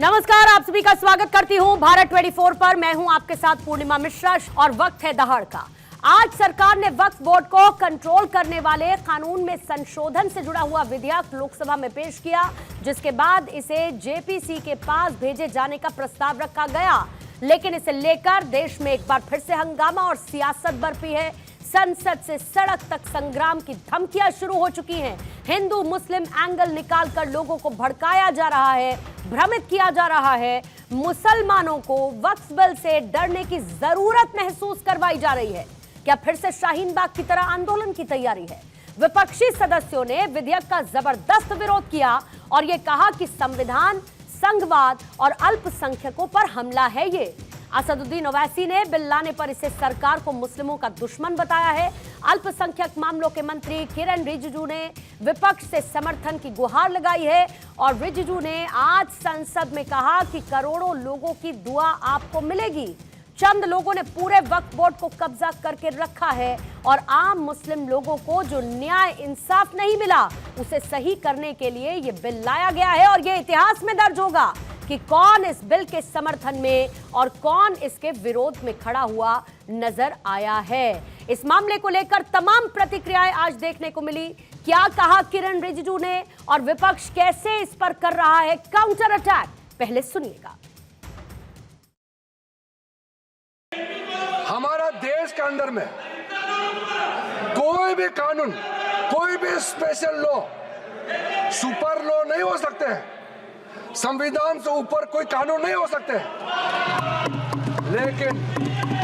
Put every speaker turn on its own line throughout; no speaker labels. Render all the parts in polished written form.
नमस्कार, आप सभी का स्वागत करती हूं भारत 24 पर। मैं हूं आपके साथ पूर्णिमा मिश्रा और वक्त है दहाड़ का। आज सरकार ने वक्फ बोर्ड को कंट्रोल करने वाले कानून में संशोधन से जुड़ा हुआ विधेयक लोकसभा में पेश किया, जिसके बाद इसे जेपीसी के पास भेजे जाने का प्रस्ताव रखा गया। लेकिन इसे लेकर देश में एक बार फिर से हंगामा और सियासत बरपी है। संसद से सड़क तक संग्राम की धमकियां शुरू हो चुकी हैं। हिंदू मुस्लिम एंगल निकालकर लोगों को भड़काया जा रहा है, भ्रमित किया जा रहा है। मुसलमानों को वक्फ बिल से डरने की जरूरत महसूस करवाई जा रही है। क्या फिर से शाहीन बाग की तरह आंदोलन की तैयारी है? विपक्षी सदस्यों ने विधेयक का जबरदस्त विरोध किया और यह कहा कि संविधान, संघवाद और अल्पसंख्यकों पर हमला है। ये असदुद्दीन ओवैसी ने बिल लाने पर इसे सरकार को मुस्लिमों का दुश्मन बताया है। अल्पसंख्यक मामलों के मंत्री किरेन रिजिजू ने विपक्ष से समर्थन की गुहार लगाई है और रिजिजू ने आज संसद में कहा कि करोड़ों लोगों की दुआ आपको मिलेगी। चंद लोगों ने पूरे वक्फ बोर्ड को कब्जा करके रखा है और आम मुस्लिम लोगों को जो न्याय इंसाफ नहीं मिला उसे सही करने के लिए ये बिल लाया गया है। और ये इतिहास में दर्ज होगा कि कौन इस बिल के समर्थन में और कौन इसके विरोध में खड़ा हुआ नजर आया है। इस मामले को लेकर तमाम प्रतिक्रियाएं आज देखने को मिली। क्या कहा किरेन रिजिजू ने और विपक्ष कैसे इस पर कर रहा है काउंटर अटैक, पहले सुनिएगा।
हमारा देश के अंदर में कोई भी कानून, कोई भी स्पेशल लॉ, सुपर लॉ नहीं हो सकते हैं। संविधान से ऊपर कोई कानून नहीं हो सकते। लेकिन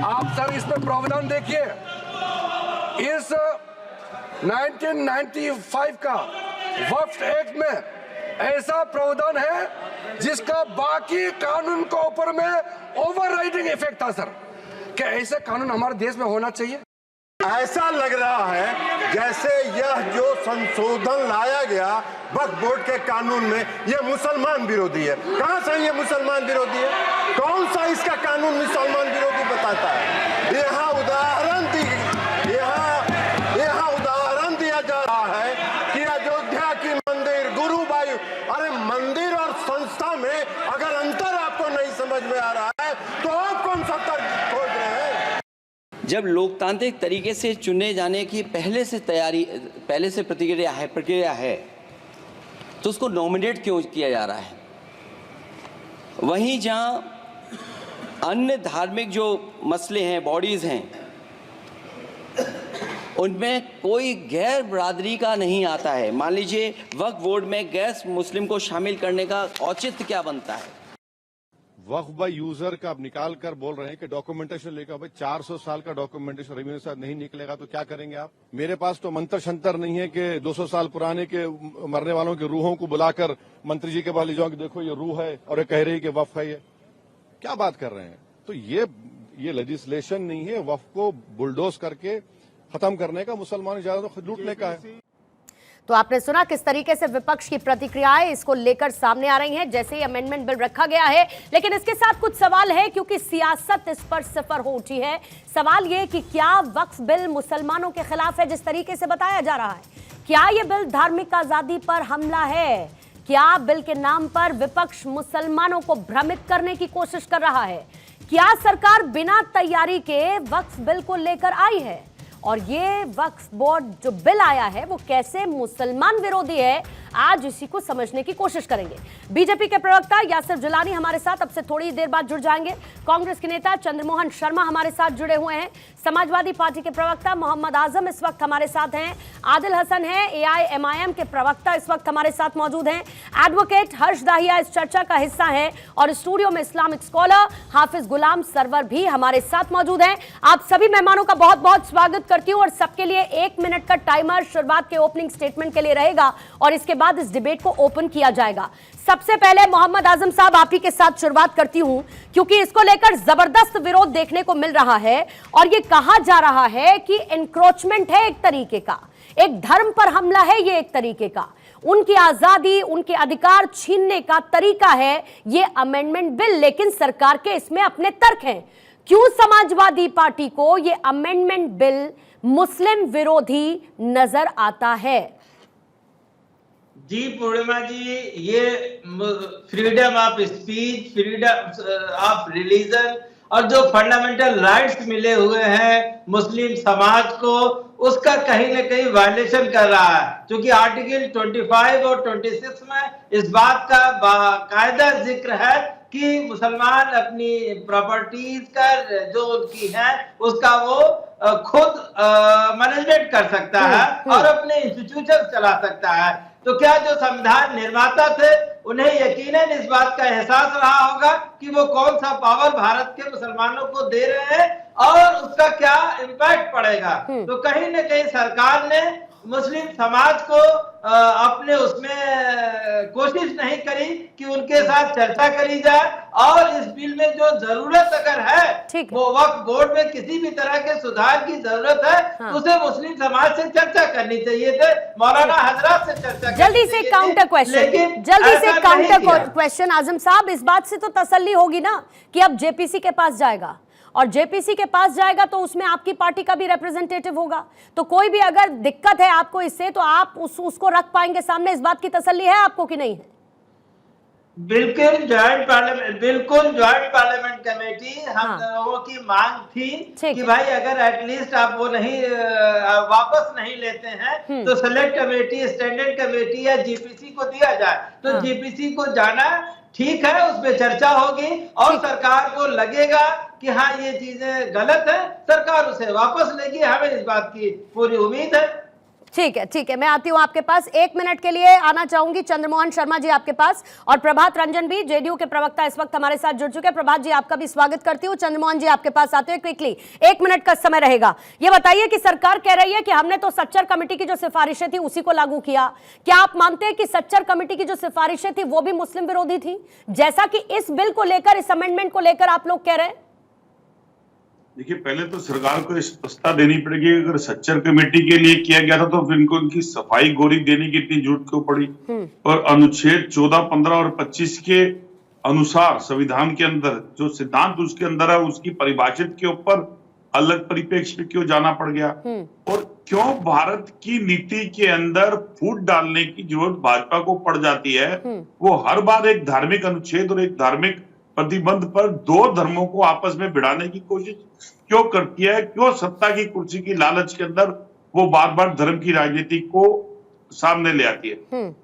आप सर इसमें प्रावधान देखिए, इस 1995 का वक्फ एक्ट में ऐसा प्रावधान है जिसका बाकी कानून के ऊपर में ओवरराइडिंग इफेक्ट था सर। क्या ऐसे कानून हमारे देश में होना चाहिए?
ऐसा लग रहा है जैसे यह जो संशोधन लाया गया वक्फ बोर्ड के कानून में यह मुसलमान विरोधी है। कहां से ये मुसलमान विरोधी है? कौन सा इसका कानून मुसलमान विरोधी बताता है? यहाँ उदाहरण दिया जा रहा है कि अयोध्या की मंदिर, गुरुबाई, अरे मंदिर और संस्था में अगर अंतर आपको नहीं समझ में आ रहा है तो आप कौन सा तर्क खोज रहे हैं?
जब लोकतांत्रिक तरीके से चुने जाने की पहले से प्रक्रिया है तो उसको नॉमिनेट क्यों किया जा रहा है? वहीं जहां अन्य धार्मिक जो मसले हैं, बॉडीज हैं, उनमें कोई गैर बरादरी का नहीं आता है। मान लीजिए वक्फ बोर्ड में गैर मुस्लिम को शामिल करने का औचित्य क्या बनता है?
वक्फ बाय यूजर का आप निकाल कर बोल रहे हैं कि डॉक्यूमेंटेशन लेकर, भाई 400 साल का डॉक्यूमेंटेशन रेवेन्यू से नहीं निकलेगा तो क्या करेंगे आप? मेरे पास तो मंत्र शंतर नहीं है कि 200 साल पुराने के मरने वालों की रूहों को बुलाकर मंत्री जी के पास ले जाऊं कि देखो ये रूह है और ये कह रही कि वक्फ है। ये क्या बात कर रहे हैं? तो ये लेजिस्लेशन नहीं है वक्फ को बुलडोज करके खत्म करने का, मुसलमान इजाजत लूटने का है।
तो आपने सुना किस तरीके से विपक्ष की प्रतिक्रियाएं इसको लेकर सामने आ रही हैं जैसे ही अमेंडमेंट बिल रखा गया है। लेकिन इसके साथ कुछ सवाल है क्योंकि सियासत इस पर सिफर हो उठी है। सवाल ये कि क्या वक्फ बिल मुसलमानों के खिलाफ है जिस तरीके से बताया जा रहा है? क्या यह बिल धार्मिक आजादी पर हमला है? क्या बिल के नाम पर विपक्ष मुसलमानों को भ्रमित करने की कोशिश कर रहा है? क्या सरकार बिना तैयारी के वक्फ बिल को लेकर आई है? और ये वक्फ बोर्ड जो बिल आया है वो कैसे मुसलमान विरोधी है, आज इसी को समझने की कोशिश करेंगे। बीजेपी के प्रवक्ता यासिर जिलानी हमारे साथ अब से थोड़ी देर बाद जुड़ जाएंगे। कांग्रेस के नेता चंद्रमोहन शर्मा हमारे साथ जुड़े हुए हैं। समाजवादी पार्टी के प्रवक्ता मोहम्मद आजम इस वक्त हमारे साथ हैं। आदिल हसन है AIMIM के प्रवक्ता, इस वक्त हमारे साथ मौजूद हैं। एडवोकेट हर्ष दाहिया इस चर्चा का हिस्सा है और स्टूडियो में इस्लामिक स्कॉलर हाफिज गुलाम सरवर भी हमारे साथ मौजूद हैं। आप सभी मेहमानों का बहुत बहुत स्वागत करती हूं और सबके लिए 1 मिनट का टाइमर शुरुआत के ओपनिंग स्टेटमेंट के लिए रहेगा और इसके बाद इस डिबेट को ओपन किया जाएगा। सबसे पहले मोहम्मद आजम साहब आप ही के साथ शुरुआत करती हूं क्योंकि इसको लेकर जबरदस्त विरोध देखने को मिल रहा है और यह कहा जा रहा है कि एनक्रोचमेंट है, एक तरीके का एक धर्म पर हमला है, ये एक तरीके का उनकी आजादी, उनके अधिकार छीनने का तरीका है ये अमेंडमेंट बिल। लेकिन सरकार के इसमें अपने तर्क हैं। क्यों समाजवादी पार्टी को ये अमेंडमेंट बिल मुस्लिम विरोधी नजर आता है?
जी पूर्णिमा जी, ये freedom of speech, freedom of religion और जो फंडामेंटल राइट्स मिले हुए हैं मुस्लिम समाज को, उसका कहीं न कहीं वायलेशन कर रहा है। क्योंकि आर्टिकल 25 और 26 में इस बात का बाकायदा जिक्र है कि मुसलमान अपनी प्रॉपर्टीज का जो उनकी है उसका वो खुद मैनेजमेंट कर सकता है और अपने इंस्टीट्यूशन चला सकता है। तो क्या जो संविधान निर्माता थे उन्हें यकीनन इस बात का एहसास रहा होगा कि वो कौन सा पावर भारत के मुसलमानों को दे रहे हैं और उसका क्या इम्पैक्ट पड़ेगा। तो कहीं न कहीं सरकार ने मुस्लिम समाज को अपने उसमें कोशिश नहीं करी कि उनके साथ चर्चा करी जाए और इस बिल में जो जरूरत अगर है वो वक्फ बोर्ड में किसी भी तरह के सुधार की जरूरत है तो उसे मुस्लिम समाज से चर्चा करनी चाहिए थे, मौलाना हजरात से चर्चा
जल्दी से काउंटर क्वेश्चन, जल्दी से काउंटर क्वेश्चन। आजम साहब, इस बात से तो तसल्ली होगी ना कि अब जेपीसी के पास जाएगा और जेपीसी के पास जाएगा तो उसमें आपकी पार्टी का भी रिप्रेजेंटेटिव होगा, तो कोई भी अगर दिक्कत है आपको इससे तो आप उसको रख पाएंगे सामने। इस बात की तसल्ली है आपको कि नहीं है?
बिल्कुल ज्वाइंट पार्लियामेंट कमेटी हम लोगों की मांग थी कि भाई अगर एटलीस्ट आप वो नहीं वापस नहीं लेते हैं तो सेलेक्ट कमेटी, स्टैंडर्ड कमेटी या जीपीसी को दिया जाए। तो जीपीसी को जाना ठीक है, उसमें चर्चा होगी और सरकार को लगेगा कि हाँ ये चीजें गलत है, सरकार उसे वापस लेगी, हमें इस बात की पूरी उम्मीद है।
ठीक है, ठीक है, मैं आती हूं आपके पास। 1 मिनट के लिए आना चाहूंगी चंद्रमोहन शर्मा जी आपके पास, और प्रभात रंजन भी, जेडीयू के प्रवक्ता इस वक्त हमारे साथ जुड़ चुके हैं। प्रभात जी आपका भी स्वागत करती हूँ। चंद्रमोहन जी आपके पास आते हुए क्विकली 1 मिनट का समय रहेगा। ये बताइए कि सरकार कह रही है कि हमने तो सच्चर कमेटी की जो सिफारिशें थी उसी को लागू किया। क्या आप मानते हैं कि सच्चर कमेटी की जो सिफारिशें थी वो भी मुस्लिम विरोधी थी, जैसा कि इस बिल को लेकर, इस अमेंडमेंट को लेकर आप लोग कह रहे हैं?
देखिए, पहले तो सरकार को स्पष्टता देनी पड़ेगी। अगर सच्चर कमेटी के लिए किया गया था तो फिर इनको इनकी सफाई गोरी देने की इतनी जरूरत क्यों पड़ी? और अनुच्छेद 14, 15 और 25 के अनुसार संविधान के अंदर जो सिद्धांत उसके अंदर है उसकी परिभाषित के ऊपर अलग परिप्रेक्ष्य में क्यों जाना पड़ गया? और क्यों भारत की नीति के अंदर फूट डालने की जरूरत भाजपा को पड़ जाती है? वो हर बार एक धार्मिक अनुच्छेद और एक धार्मिक प्रतिबंध पर दो धर्मों को आपस में भिड़ाने की कोशिश क्यों करती है? क्यों सत्ता की कुर्सी की लालच के अंदर वो बार बार धर्म की राजनीति को सामने ले आती है?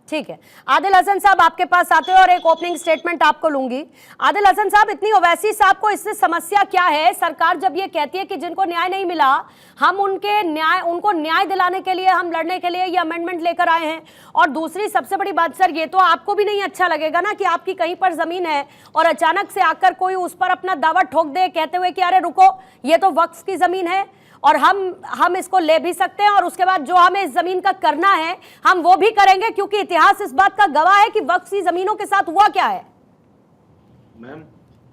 ठीक है, आदिल हसन साहब आपके पास आते हैं और एक ओपनिंग स्टेटमेंट आपको लूंगी। आदिल हसन साहब, इतनी ओवैसी साहब को इससे समस्या क्या है? सरकार जब ये कहती है कि जिनको न्याय नहीं मिला हम उनको न्याय दिलाने के लिए, हम लड़ने के लिए ये अमेंडमेंट लेकर आए हैं। और दूसरी सबसे बड़ी बात सर, ये तो आपको भी नहीं अच्छा लगेगा ना कि आपकी कहीं पर जमीन है और अचानक से आकर कोई उस पर अपना दावा ठोक दे कहते हुए कि अरे रुको, ये तो वक्फ की जमीन है और हम इसको ले भी सकते हैं और उसके बाद जो हमें इस जमीन का करना है हम वो भी करेंगे, क्योंकि इतिहास इस बात का गवाह है कि वक्फ की जमीनों के साथ हुआ क्या है।
मैम,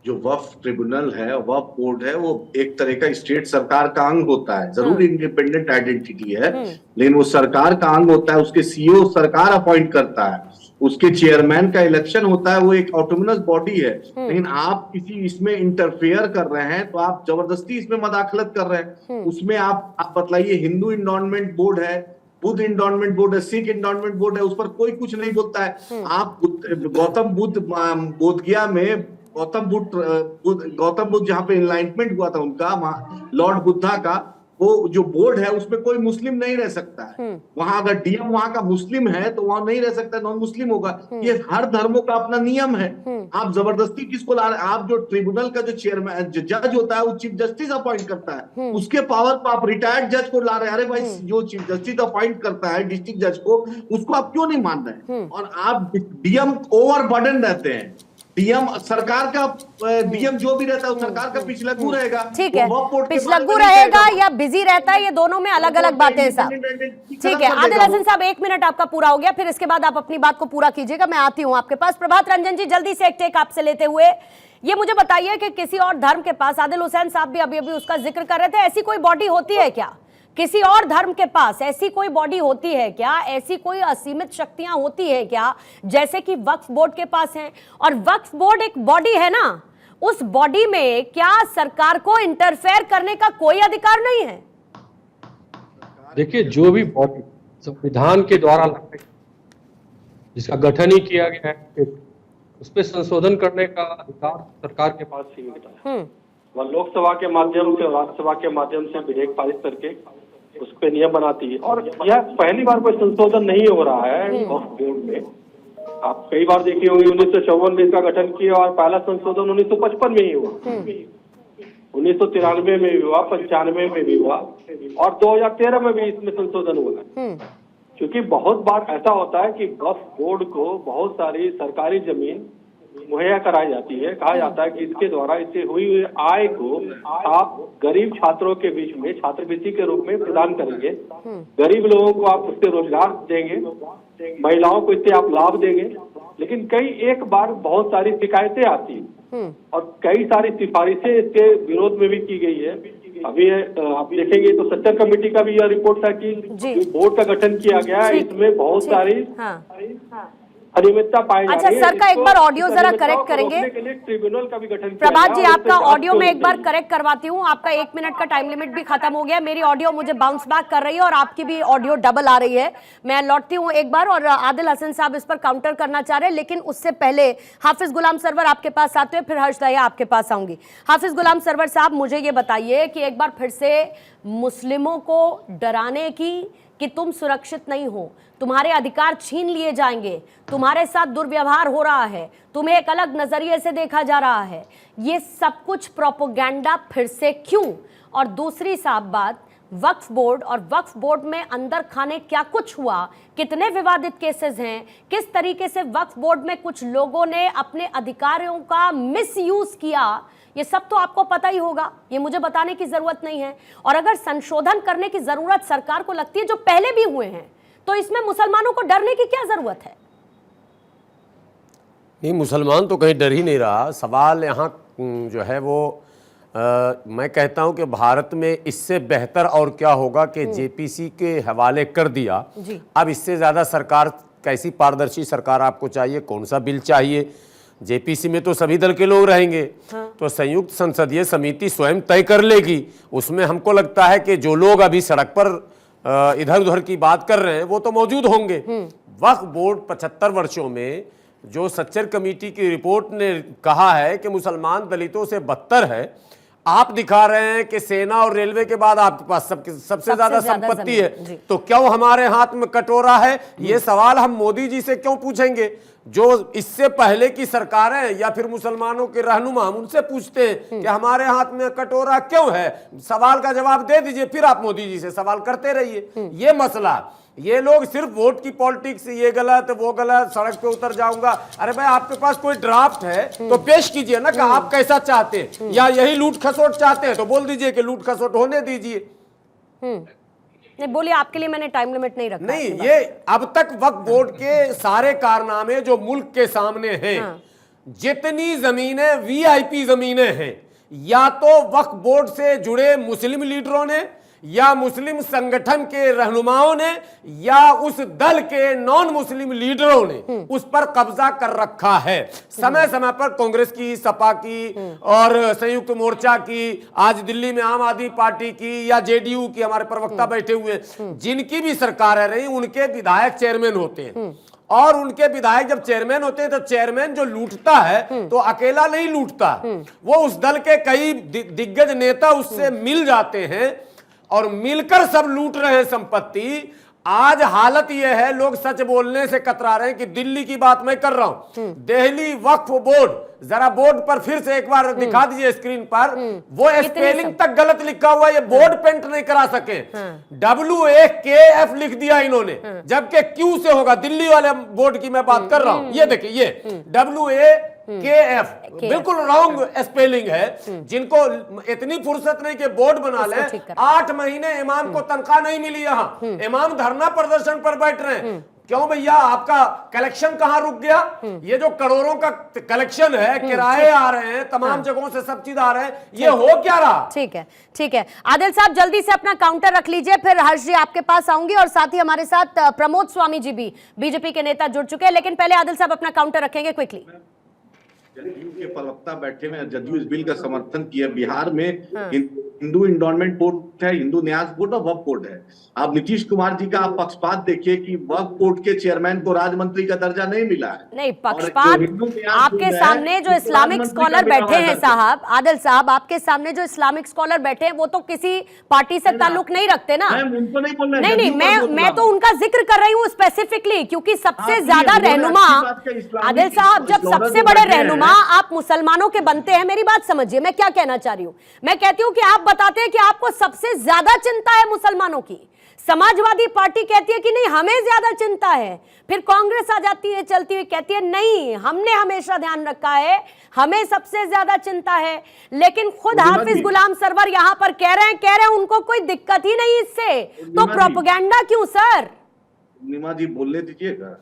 जो वक्फ ट्रिब्यूनल है, वक्फ बोर्ड है, वो एक तरह का स्टेट सरकार का अंग होता है। जरूर इंडिपेंडेंट आइडेंटिटी है लेकिन वो सरकार का अंग होता है। उसके सीईओ सरकार अपॉइंट करता है, उसके चेयरमैन का इलेक्शन होता है, वो एक ऑटोनोमस बॉडी है। लेकिन आप किसी इसमें इंटरफेयर कर रहे हैं तो आप जबरदस्ती इसमें मदाखलत कर रहे हैं। उसमें आप बतलाइए, हिंदू इंडोनमेंट बोर्ड है, बुद्ध इंडोनमेंट बोर्ड है, सिख इंडोनमेंट बोर्ड है, उस पर कोई कुछ नहीं बोलता है। आप गौतम बुद्ध बोधगया में गौतम बुद्ध जहाँ पे एनलाइटमेंट हुआ था उनका, लॉर्ड बुद्धा का, वो जो बोर्ड है उसमें कोई मुस्लिम नहीं रह सकता है। वहां अगर डीएम वहां का मुस्लिम है तो वहां नहीं रह सकता, नॉन मुस्लिम होगा। ये हर धर्मों का अपना नियम है। आप जबरदस्ती किसको ला रहे हैं? आप जो ट्रिब्यूनल का जो चेयरमैन जज होता है वो चीफ जस्टिस अपॉइंट करता है, उसके पावर पर आप रिटायर्ड जज को ला रहे हैं। अरे भाई, जो चीफ जस्टिस अपॉइंट करता है डिस्ट्रिक्ट जज को, उसको आप क्यों नहीं मान रहे? और आप डीएम ओवरबर्डन रहते हैं। डीएम सरकार का, डीएम जो भी रहता है वो सरकार का पिछलग्गू रहेगा।
ठीक है, पिछलग्गू रहेगा या बिजी रहता है, ये दोनों में अलग अलग बातें हैं साहब। ठीक है, आदिल हसन साहब 1 मिनट आपका पूरा हो गया, फिर इसके बाद आप अपनी बात को पूरा कीजिएगा। मैं आती हूँ आपके पास। प्रभात रंजन जी, जल्दी से एक टेक आपसे लेते हुए ये मुझे बताइए कि किसी और धर्म के पास, आदिल हुसैन साहब भी अभी उसका जिक्र कर रहे थे, ऐसी कोई बॉडी होती है क्या? किसी और धर्म के पास ऐसी कोई बॉडी होती है क्या? ऐसी कोई असीमित शक्तियां होती है क्या जैसे कि वक्फ बोर्ड के पास हैं? और वक्फ बोर्ड एक बॉडी है ना, उस बॉडी में क्या सरकार को इंटरफेयर करने का कोई अधिकार नहीं है?
देखिए, जो भी बॉडी संविधान के द्वारा जिसका गठन ही किया गया है, उस पर संशोधन करने का अधिकार सरकार के पास सीमित है। वह लोकसभा के माध्यम से और राज्यसभा के माध्यम से विधेयक पारित करके उस पर नियम बनाती है। और यह पहली बार कोई संशोधन नहीं हो रहा है वक्फ बोर्ड में। आप कई बार देखे होंगे 1954 में इसका गठन किया और पहला संशोधन 1955 में ही हुआ, 1993 में भी हुआ, 95 में भी हुआ और 2013 में भी इसमें संशोधन हुआ। क्योंकि बहुत बार ऐसा होता है कि वक्फ बोर्ड को बहुत सारी सरकारी जमीन मुहैया कराई जाती है। कहा जाता है कि इसके द्वारा इससे हुई हुई आय को आप गरीब छात्रों के बीच में छात्रवृत्ति के रूप में प्रदान करेंगे, गरीब लोगों को आप उससे रोजगार देंगे, महिलाओं को इससे आप लाभ देंगे। लेकिन एक बार बहुत सारी शिकायतें आती हैं और कई सारी सिफारिशें इसके विरोध में भी की गई है। अभी आप देखेंगे तो सच्चर कमेटी का भी यह रिपोर्ट था कि बोर्ड का गठन किया गया है, इसमें बहुत सारी अनियमितता पाई जा रही है।
अच्छा सर का एक बार ऑडियो जरा करेक्ट करेंगे।
ट्रिब्यूनल का भी गठन
प्रभात जी आपका ऑडियो में एक बार करेक्ट करवाती हूँ। आपका 1 मिनट का टाइम लिमिट भी खत्म हो गया। मेरी ऑडियो मुझे बाउंस बैक कर रही है और आपकी भी ऑडियो डबल आ रही है। मैं लौटती हूँ एक बार और आदिल हसन साहब इस पर काउंटर करना चाह रहे हैं, लेकिन उससे पहले हाफिज गुलाम सरवर आपके पास आते हैं, फिर हर्ष दहिया आपके पास आऊंगी। हाफिज गुलाम सरवर साहब मुझे ये बताइए कि एक बार फिर से मुस्लिमों को डराने की कि तुम सुरक्षित नहीं हो, तुम्हारे अधिकार छीन लिए जाएंगे, तुम्हारे साथ दुर्व्यवहार हो रहा है, तुम्हें एक अलग नजरिए से देखा जा रहा है, ये सब कुछ प्रोपेगेंडा फिर से क्यों? और दूसरी साफ बात, वक्फ बोर्ड और वक्फ बोर्ड में अंदर खाने क्या कुछ हुआ, कितने विवादित केसेस हैं, किस तरीके से वक्फ बोर्ड में कुछ लोगों ने अपने अधिकारों का मिसयूज किया, ये सब तो आपको पता ही होगा, ये मुझे बताने की जरूरत नहीं है। और अगर संशोधन करने की जरूरत सरकार को लगती है जो पहले भी हुए हैं, तो इसमें मुसलमानों को डरने की क्या जरूरत है?
नहीं, मुसलमान तो कहीं डर ही नहीं रहा। सवाल यहाँ जो है वो मैं कहता हूँ कि भारत में इससे बेहतर और क्या होगा कि जेपीसी के हवाले कर दिया। अब इससे ज़्यादा सरकार, कैसी पारदर्शी सरकार आपको चाहिए, कौन सा बिल चाहिए? जेपीसी में तो सभी दल के लोग रहेंगे, तो संयुक्त संसदीय समिति स्वयं तय कर लेगी। उसमें हमको लगता है कि जो लोग अभी सड़क पर इधर उधर की बात कर रहे हैं वो तो मौजूद होंगे। वक्फ बोर्ड 75 वर्षों में जो सच्चर कमेटी की रिपोर्ट ने कहा है कि मुसलमान दलितों से बदतर है, आप दिखा रहे हैं कि सेना और रेलवे के बाद आपके पास सबसे ज्यादा संपत्ति है, तो क्यों हमारे हाथ में कटोरा है? ये सवाल हम मोदी जी से क्यों पूछेंगे? जो इससे पहले की सरकारें या फिर मुसलमानों के रहनुमा, हम उनसे पूछते हैं कि हमारे हाथ में कटोरा क्यों है? सवाल का जवाब दे दीजिए, फिर आप मोदी जी से सवाल करते रहिए। ये मसला, ये लोग सिर्फ वोट की पॉलिटिक्स, ये गलत वो गलत, सड़क पे उतर जाऊंगा। अरे भाई, आपके पास कोई ड्राफ्ट है तो पेश कीजिए ना कि आप कैसा चाहते हैं, या यही लूट खसोट चाहते हैं तो बोल दीजिए कि लूट खसोट होने दीजिए।
नहीं बोलिए, आपके लिए मैंने टाइम लिमिट नहीं रखा।
नहीं, ये अब तक वक्फ बोर्ड के सारे कारनामे जो मुल्क के सामने हैं, जितनी जमीनें वीआईपी जमीनें हैं, या तो वक्फ बोर्ड से जुड़े मुस्लिम लीडरों ने या मुस्लिम संगठन के रहनुमाओं ने या उस दल के नॉन मुस्लिम लीडरों ने उस पर कब्जा कर रखा है। समय समय पर कांग्रेस की, सपा की और संयुक्त मोर्चा की, आज दिल्ली में आम आदमी पार्टी की या जेडीयू की, हमारे प्रवक्ता बैठे हुए, जिनकी भी सरकारें रही, उनके विधायक चेयरमैन होते हैं। और उनके विधायक जब चेयरमैन होते हैं तो चेयरमैन जो लूटता है तो अकेला नहीं लूटता, वो उस दल के कई दिग्गज नेता उससे मिल जाते हैं और मिलकर सब लूट रहे हैं संपत्ति। आज हालत यह है, लोग सच बोलने से कतरा रहे हैं कि दिल्ली की बात मैं कर रहा हूं, दिल्ली वक्फ बोर्ड, जरा बोर्ड पर फिर से एक बार दिखा दीजिए स्क्रीन पर, वो स्पेलिंग तक गलत लिखा हुआ, ये बोर्ड पेंट नहीं करा सके, WAKF लिख दिया इन्होंने, जबकि क्यू से होगा। दिल्ली वाले बोर्ड की मैं बात कर रहा हूं, ये देखिए, ये WAKF बिल्कुल रॉन्ग स्पेलिंग है। जिनको इतनी फुर्सत नहीं कि बोर्ड बना ले, 8 महीने इमाम को तनख्वाह नहीं मिली, यहाँ इमाम धरना प्रदर्शन पर बैठ रहे हैं। क्यों भैया, आपका कलेक्शन कहां रुक गया? ये जो करोड़ों का कलेक्शन है, किराए आ रहे हैं, तमाम जगहों से सब चीज आ रहे हैं, ये हो क्या रहा?
ठीक है, ठीक है। आदिल साहब जल्दी से अपना काउंटर रख लीजिए, फिर हर्ष जी आपके पास आऊंगी और साथ ही हमारे साथ प्रमोद स्वामी जी भी बीजेपी के नेता जुड़ चुके हैं, लेकिन पहले आदिल साहब अपना काउंटर रखेंगे क्विकली।
जदयू के प्रवक्ता बैठे हुए, जदयू इस बिल का समर्थन किया। बिहार में हिंदू इंडोमेंट बोर्ड है, हिंदू न्यास बोर्ड और वक्फ बोर्ड है। आप नीतीश कुमार जी का आप पक्षपात देखिए कि वक्फ बोर्ड के चेयरमैन को राज्य मंत्री का दर्जा नहीं मिला है।
नहीं, पक्षपात आपके सामने जो इस्लामिक स्कॉलर बैठे हैं साहब, आदिल साहब, आपके सामने जो इस्लामिक स्कॉलर बैठे हैं वो तो किसी पार्टी से ताल्लुक नहीं रखते ना।
उनको नहीं बोल
नहीं नहीं, मैं तो उनका जिक्र कर रही हूँ स्पेसिफिकली, क्योंकि सबसे ज्यादा रहनुमा आदिल साहब, जब सबसे बड़े रहनुमा आप मुसलमानों के बनते हैं, मेरी बात समझिए मैं क्या कहना चाह रही हूँ। मैं कहती हूँ कि आप बताते हैं कि आपको सबसे ज्यादा चिंता है मुसलमानों की, समाजवादी पार्टी कहती है कि नहीं हमें ज्यादा चिंता है, फिर कांग्रेस आ जाती है चलती हुई कहती है नहीं हमने हमेशा ध्यान रखा है, हमें सबसे ज्यादा चिंता है। लेकिन खुद हाफिज गुलाम सरवर यहां पर कह रहे हैं उनको कोई दिक्कत ही नहीं इससे, तो प्रोपेगेंडा क्यों सर?
नीमा जी बोलने दीजिएगा।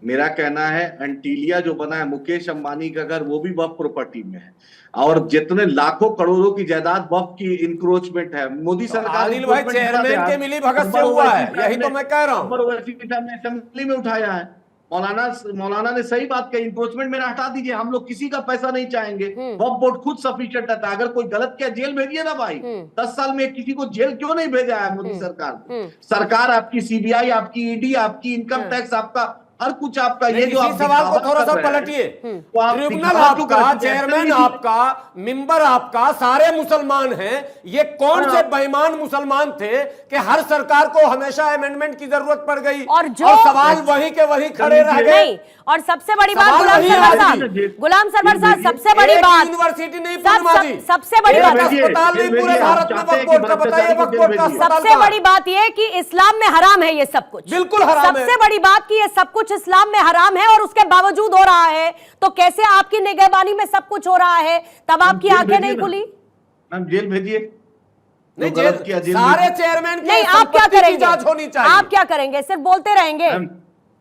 मेरा कहना है एंटीलिया जो बना है मुकेश अंबानी का घर, वो भी वक्फ प्रॉपर्टी में है, और जितने लाखों करोड़ों की जायदाद वक्फ की इंक्रोचमेंट है। मोदी सरकार
आदिल भाई चेयरमैन के मिली भगत से हुआ है, यही तो मैं कह रहा हूँ।
असेंबली में उठाया है, मौलाना ने सही बात कही, इंक्रोचमेंट मेरा हटा दीजिए, हम लोग किसी का पैसा नहीं चाहेंगे। वक्फ बोर्ड खुद सफिशिएंट रहता है, अगर कोई गलत किया जेल भेजिए ना भाई। 10 साल में किसी को जेल क्यों नहीं भेजा है मोदी सरकार? सरकार आपकी सीबीआई, आपकी ईडी, आपकी इनकम टैक्स, आपका हर कुछ आपका। ये जो आप
सवाल को थोड़ा सा पलटिए, ट्रिब्यूनल आपका, चेयरमैन आपका, मेंबर आपका, सारे मुसलमान हैं, ये कौन से बेईमान मुसलमान थे कि हर सरकार को हमेशा अमेंडमेंट की जरूरत पड़ गई और सवाल वहीं के वहीं खड़े रह गए?
और सबसे बड़ी बात गुलाम सरवर साहब, सबसे बड़ी बात
यूनिवर्सिटी नहीं,
सबसे बड़ी बात
अस्पताल नहीं पूरे भारत में वक्फ बोर्ड का, बताइए वक्फ बोर्ड का
सबसे बड़ी बात यह कि इस्लाम में हराम है ये सब कुछ,
बिल्कुल हराम है।
सबसे बड़ी बात कि ये सब कुछ इस्लाम में हराम है और उसके बावजूद हो रहा है, तो कैसे आपकी निगहबानी में सब कुछ हो रहा है, तब आपकी आंखें नहीं खुली?
मैम जेल भेजिए।
नहीं सारे चेयरमैन
नहीं, आप क्या करेंगे? आप क्या करेंगे? सिर्फ बोलते रहेंगे?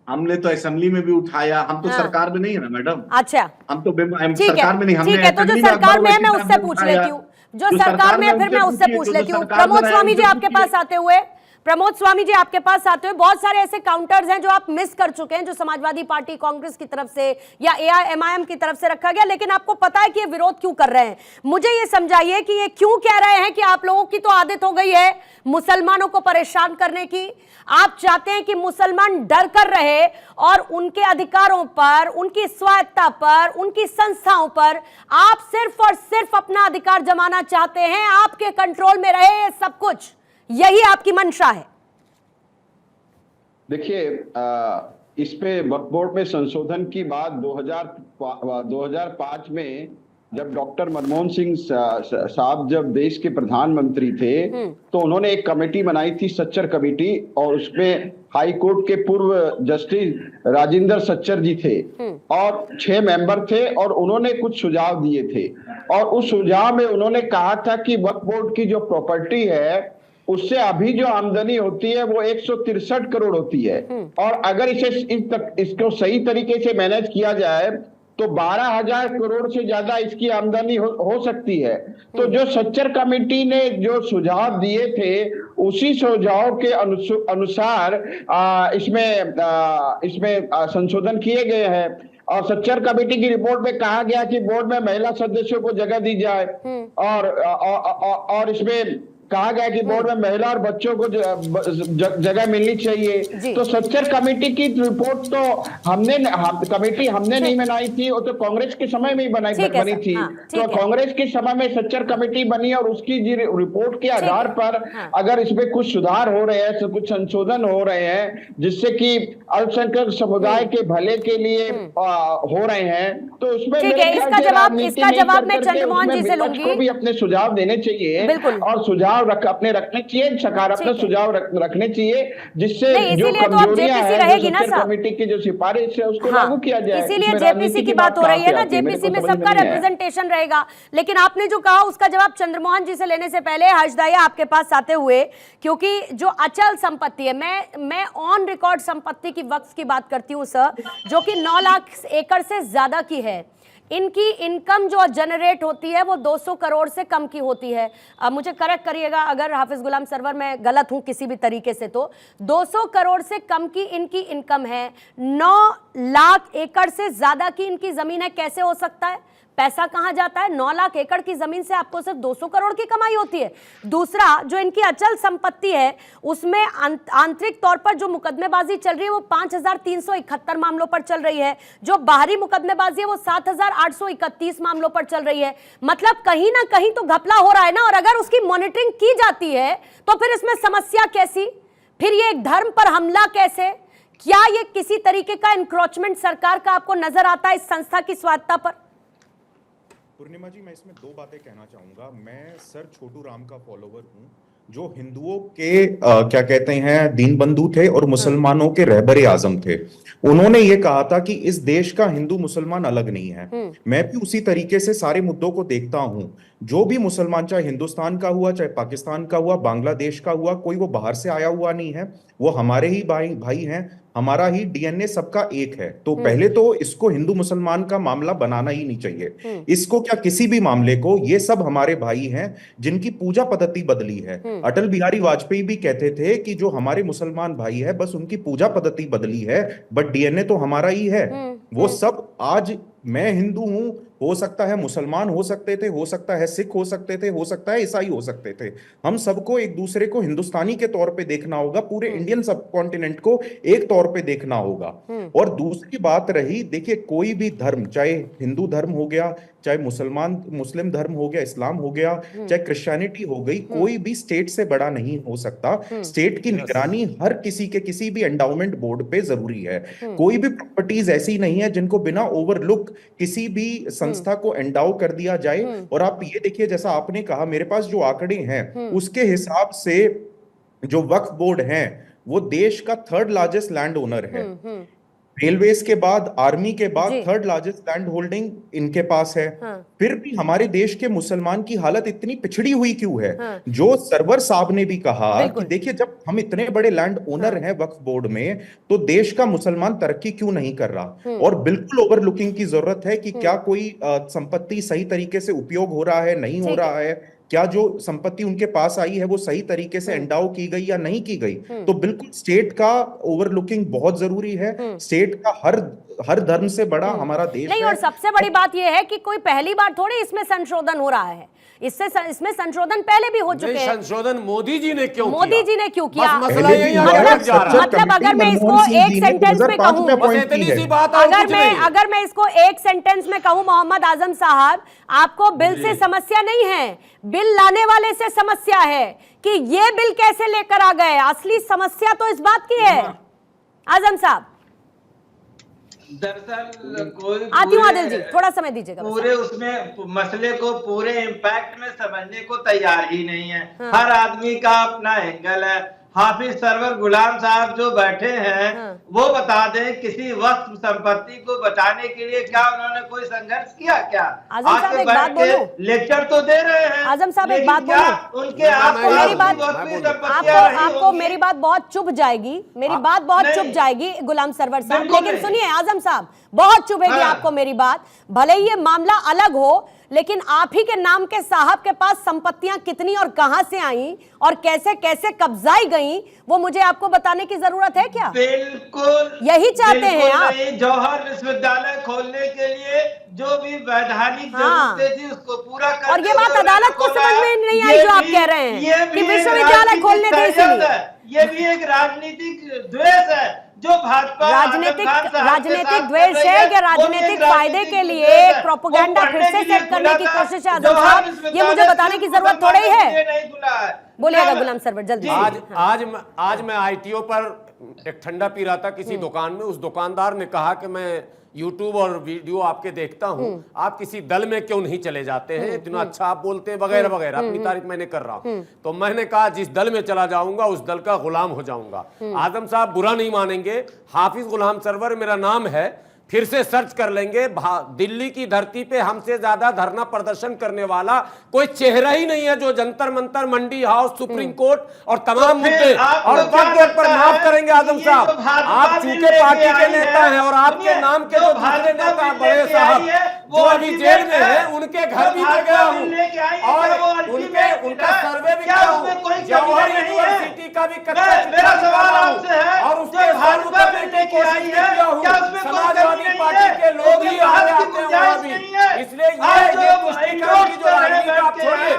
हमने तो असेंबली में भी उठाया, हम तो सरकार में नहीं है ना मैडम।
अच्छा,
हम तो सरकार में नहीं।
ठीक है, तो जो सरकार में है मैं उससे पूछ लेती हूँ, जो सरकार में है फिर मैं उससे पूछ लेती हूँ। प्रमोद स्वामी जी आपके पास आते हुए, बहुत सारे ऐसे काउंटर्स हैं जो आप मिस कर चुके हैं, जो समाजवादी पार्टी, कांग्रेस की तरफ से या एआईएमआईएम की तरफ से रखा गया, लेकिन आपको पता है कि ये विरोध क्यों कर रहे हैं? मुझे ये समझाइए कि ये क्यों कह रहे हैं कि आप लोगों की तो आदत हो गई है मुसलमानों को परेशान करने की, आप चाहते हैं कि मुसलमान डर कर रहे और उनके अधिकारों पर, उनकी स्वायत्ता पर, उनकी संस्थाओं पर आप सिर्फ और सिर्फ अपना अधिकार जमाना चाहते हैं, आपके कंट्रोल में रहे ये सब कुछ, यही आपकी मंशा है?
देखिए, इस पे वक्फ बोर्ड में संशोधन की बात 2005 में जब डॉक्टर मनमोहन सिंह साहब जब देश के प्रधानमंत्री थे, तो उन्होंने एक कमेटी बनाई थी, सच्चर कमेटी, और उसमें हाई कोर्ट के पूर्व जस्टिस राजेंद्र सच्चर जी थे और 6 मेंबर थे, और उन्होंने कुछ सुझाव दिए थे, और उस सुझाव में उन्होंने कहा था कि वक्फ बोर्ड की जो प्रॉपर्टी है उससे अभी जो आमदनी होती है वो 163 करोड़ होती है, और अगर इसको सही तरीके से मैनेज किया जाए तो 12,000 करोड़ से ज्यादा इसकी आमदनी हो सकती है। तो जो सच्चर कमेटी ने जो सुझाव दिए थे, उसी सुझाव के अनुसार इसमें संशोधन किए गए हैं, और सच्चर कमेटी की रिपोर्ट में कहा गया कि बोर्ड में महिला सदस्यों को जगह दी जाए, और इसमें कहा गया कि बोर्ड में महिला और बच्चों को जगह मिलनी चाहिए। तो सच्चर कमेटी की रिपोर्ट तो हमने नहीं बनाई थी, वो तो कांग्रेस के समय में ही बनी थी। तो कांग्रेस के समय में सच्चर कमेटी बनी, और उसकी रिपोर्ट के आधार पर अगर इसमें कुछ सुधार हो रहे हैं, कुछ संशोधन हो रहे हैं जिससे कि अल्पसंख्यक समुदाय के भले के लिए हो रहे हैं, तो उसमें
इसका जवाब मैं चंद्रमोहन जी से लूंगी।
भी अपने सुझाव देने चाहिए और सुझाव अपने रखने चाहिए, सकारात्मक सुझाव रखने चाहिए, जिससे जो कमजोरियां हैं कमेटी की जो सिफारिश है उसको लागू किया जाए।
इसीलिए जेपीसी की बात हो रही है ना, जेपीसी में सबका रिप्रेजेंटेशन रहेगा। लेकिन आपने जो कहा उसका जवाब चंद्रमोहन जी से लेने से पहले हर्षदाया आपके पास आते हुए, क्योंकि जो अचल संपत्ति है, मैं ऑन रिकॉर्ड संपत्ति की वक्फ की बात करती हूँ सर, जो कि 9 लाख एकड़ से ज्यादा की है, इनकी इनकम जो जनरेट होती है वो 200 करोड़ से कम की होती है। अब मुझे करेक्ट करिएगा अगर हाफिज गुलाम सरवर मैं गलत हूं किसी भी तरीके से, तो 200 करोड़ से कम की इनकी इनकम है। 9 लाख एकड़ से ज्यादा की इनकी जमीन है, कैसे हो सकता है? पैसा कहां जाता है? 9 लाख एकड़ की जमीन से आपको सिर्फ 200 करोड़ की कमाई होती है। दूसरा, जो इनकी अचल संपत्ति है उसमें आंतरिक तौर पर जो मुकदमेबाजी चल रही है वो 5371 मामलों पर चल रही है, जो बाहरी मुकदमेबाजी है वो 7831 मामलों पर चल रही है। मतलब कहीं ना कहीं तो घपला हो रहा है ना, और अगर उसकी मॉनिटरिंग की जाती है तो फिर इसमें समस्या कैसी? फिर ये एक धर्म पर हमला कैसे? क्या ये किसी तरीके का इंक्रोचमेंट सरकार का आपको नजर आता है इस संस्था की स्वायत्ता पर?
पूर्णिमा जी, मैं इसमें 2 बातें कहना चाहूंगा। मैं सर छोटू राम का फॉलोवर हूं, जो हिंदुओं के क्या कहते हैं दीन बंधु थे और मुसलमानों के रहबरे आजम थे। उन्होंने ये कहा था कि इस देश का हिंदू मुसलमान अलग नहीं है। मैं भी उसी तरीके से सारे मुद्दों को देखता हूं। जो भी मुसलमान, चाहे हिंदुस्तान का हुआ, चाहे पाकिस्तान का हुआ, बांग्लादेश का हुआ, कोई वो बाहर से आया हुआ नहीं है, वो हमारे ही भाई हैं, हमारा ही डीएनए सबका एक है। तो पहले तो इसको हिंदू मुसलमान का मामला बनाना ही नहीं चाहिए। इसको क्या किसी भी मामले को, ये सब हमारे भाई हैं जिनकी पूजा पद्धति बदली है। अटल बिहारी वाजपेयी भी कहते थे कि जो हमारे मुसलमान भाई है बस उनकी पूजा पद्धति बदली है, बट डीएनए तो हमारा ही है। वो सब आज मैं हिंदू हूं, हो सकता है मुसलमान हो सकते थे, हो सकता है सिख हो सकते थे, हो सकता है ईसाई हो सकते थे। हम सबको एक दूसरे को हिंदुस्तानी के तौर पे देखना होगा, पूरे इंडियन सब कॉन्टिनेंट को एक तौर पे देखना होगा। और दूसरी बात रही, देखिए कोई भी धर्म, चाहे हिंदू धर्म हो गया, चाहे मुस्लिम धर्म हो गया, इस्लाम हो गया, चाहे क्रिश्चियनिटी हो गई, कोई भी स्टेट से बड़ा नहीं हो सकता। स्टेट की निगरानी हर किसी के किसी भी एंडाउमेंट बोर्ड पे जरूरी है। कोई भी प्रॉपर्टीज ऐसी नहीं है जिनको बिना ओवरलुक किसी भी संस्था को एंडाउ कर दिया जाए। और आप ये देखिए, जैसा आपने कहा, मेरे पास जो आंकड़े हैं उसके हिसाब से जो वक्फ बोर्ड है वो देश का 3rd लार्जेस्ट लैंड ओनर है। रेलवेज के बाद, आर्मी के बाद 3rd लार्जेस्ट लैंड होल्डिंग इनके पास है। फिर भी हमारे देश के मुसलमान की हालत इतनी पिछड़ी हुई क्यों है? जो सरवर साहब ने भी कहा कि देखिए, जब हम इतने बड़े लैंड ओनर हैं वक्फ बोर्ड में, तो देश का मुसलमान तरक्की क्यों नहीं कर रहा? और बिल्कुल ओवरलुकिंग की जरूरत है कि क्या कोई संपत्ति सही तरीके से उपयोग हो रहा है, नहीं हो रहा है, क्या जो संपत्ति उनके पास आई है वो सही तरीके से एंडाउ की गई या नहीं की गई। तो बिल्कुल स्टेट का ओवरलुकिंग बहुत जरूरी है। स्टेट का हर धर्म से बड़ा हमारा देश
नहीं,
है।
और सबसे बड़ी बात यह है कि कोई पहली बार थोड़ी इसमें संशोधन हो रहा है, इसमें संशोधन पहले भी हो चुके हैं।
संशोधन मोदी जी ने क्यों
मोदी जी ने क्यों किया?
मसला यही आगे जा रहा है।
मतलब अगर मैं इसको एक सेंटेंस में कहूं, अगर मैं इसको एक सेंटेंस में कहूं, मोहम्मद आजम साहब, आपको बिल से समस्या नहीं है, बिल लाने वाले से समस्या है कि ये बिल कैसे लेकर आ गए। असली समस्या तो इस बात की है आजम साहब।
दरअसल कोई
आती हूँ आदिल जी, थोड़ा समय दीजिएगा।
पूरे उसमें मसले को पूरे इम्पैक्ट में समझने को तैयार ही नहीं है। हर आदमी का अपना एंगल है। हाफिज सरवर गुलाम साहब जो बैठे हैं वो बता दें, किसी वक्त संपत्ति को बचाने के लिए क्या उन्होंने कोई संघर्ष किया? क्या आके बैठ के लेक्चर तो दे रहे हैं।
आजम साहब एक बात बोलूं,
उनके आपको
मेरी बात बहुत चुभ जाएगी, मेरी बात बहुत चुभ जाएगी गुलाम सरवर साहब, लेकिन सुनिए आजम साहब, बहुत चुभेगी आपको मेरी बात। भले ही ये मामला अलग हो, लेकिन आप ही के नाम के साहब के पास संपत्तियां कितनी और कहां से आई और कैसे कैसे कब्जाई गई, वो मुझे आपको बताने की जरूरत है क्या?
बिल्कुल
यही चाहते हैं आप।
जौहर विश्वविद्यालय खोलने के लिए जो भी वैधानिक जरूरतें थी उसको पूरा करने,
और ये बात अदालत को समझ में नहीं आई जो आप कह रहे हैं कि विश्वविद्यालय खोलने दे, इसलिए
ये भी एक राजनीतिक द्वेष है जो भाजपा
राजनीतिक द्वेष है या राजनीतिक फायदे के लिए प्रोपेगेंडा फिर से सेट करने की कोशिश है आजम साहब? ये मुझे बताने की जरूरत थोड़ी है। बोलिएगा गुलाम सरवर जल्दी।
आज मैं आईटीओ पर एक ठंडा पी रहा था किसी दुकान में। उस दुकानदार ने कहा कि मैं यूट्यूब और वीडियो आपके देखता हूं, आप किसी दल में क्यों नहीं चले जाते हैं, इतना अच्छा आप बोलते हैं वगैरह वगैरह। अपनी तारीफ मैंने कर रहा हूं, तो मैंने कहा जिस दल में चला जाऊंगा उस दल का गुलाम हो जाऊंगा। आजम साहब बुरा नहीं मानेंगे, हाफिज गुलाम सरवर मेरा नाम है। फिर से सर्च कर लेंगे, दिल्ली की धरती पे हमसे ज्यादा धरना प्रदर्शन करने वाला कोई चेहरा ही नहीं है जो जंतर मंतर, मंडी हाउस, सुप्रीम कोर्ट और तमाम मुद्दे और वक्फ बोर्ड पर माफ करेंगे आजम साहब, आप चूंकि पार्टी के नेता हैं और आपके नाम के जो दूसरे नेता बड़े साहब जो अभी जेल में है उनके घर भी मैं गया हूँ और उनका सर्वे भी किया हूँ, जवाहर यूनिवर्सिटी का भी और उसके साथ उतरने की कोशिश किया हूँ, समाजवादी पार्टी के लोग ही आगे आते हैं वहाँ भी, इसलिए ये पुष्टिकरण की जो राजनीति आप छोड़िए,